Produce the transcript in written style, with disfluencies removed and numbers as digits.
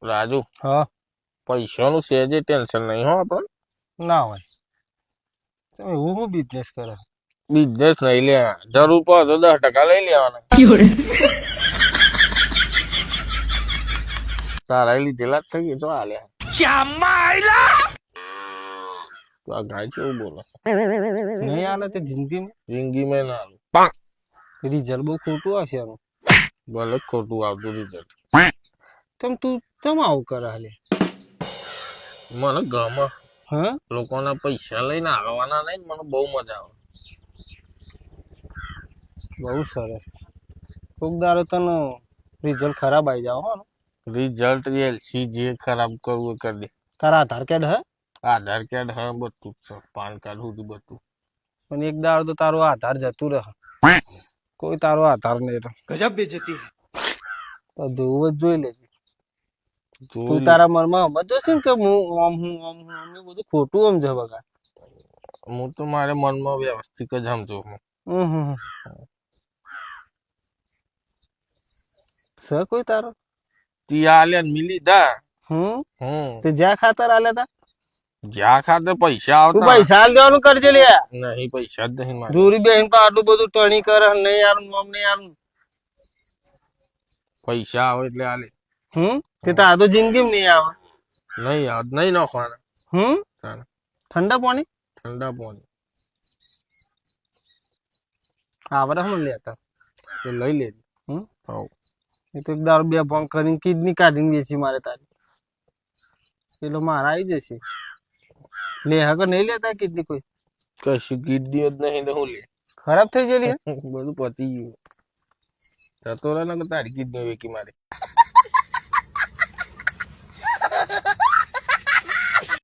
રાજુ હા પૈસાનું સહેજે ટેન્શન નહીં હો આપણને. ના હોય તમે હું શું બિઝનેસ કરે બિઝનેસ નહીં લે, જરૂર પડે તો 10% લઈ લેવાના. તારા લીધેલા જ છે કે જો આલે તો આ ગાય છે એવું બોલે. નહીં આલે તે જિંદગીમાં જિંદગીમાં ના આલું. રિઝલ્ટ બહુ ખોટું આવશે એનું. ભલે ખોટું આવતું રિઝલ્ટ. તું ચમ આવું કરે હાલે મને ગમે હા લોકોના પૈસા લઈને આવવાના નહીં, મને બહુ મજા આવે. બહુ સરસ. કોક દાડો તને રિઝલ્ટ ખરાબ આવી જાવ હો ને. રિઝલ્ટ એલસી જે ખરાબ કરવું એ કરી દે. તારા આધાર કાર્ડ હે આધાર કાર્ડ હા બધું જ છે, પાન કાર્ડ સુધી બધું. પણ એક દાડો તો તારો આધાર જતું રહે, કોઈ તારો આધાર નહીં રહે. ગજબ બેજતી તો જોવું જ જોઈ લેજે. તું તારા મનમાં સમજો છે ને કે હું એ બધું ખોટું સમજે બગા. હું તો મારે મનમાં વ્યવસ્થિત જ સમજો હું. સ કોઈ તારો તી આલે મિલી દા. તે જ્યાં ખાતર આલે તા જ્યાં ખાતે પૈસા તું આવતા પૈસા આલ દેવાનું કરજે લે. નહીં, પૈસા જ નહીં મારે. દૂરી બેન પર આટલું બધું ટણી કરે નહીં યાર મમ નહીં યાર. પૈસા આવે એટલે આલે. તે તો આ તો જિંદગી નહીં આવે. નહીં આવે નહીં નાખવાના. ઠંડા પાણી ઠંડા પાણી આવડે હમ લેતા તો લઈ લેજે. એ તો એક દારૂ બે ભંગ કરીને કિડની કાઢીને બેસી મારે તારી પેલો મારા આવી જશે. લે હગર નહીં લેતા કિડની કોઈ કશું કિડની જ નહીં તો હું લે. ખરાબ થઈ ગયેલી બધું પતી ગયું. જતો રહે ને તારી કિડની વેકી મારે.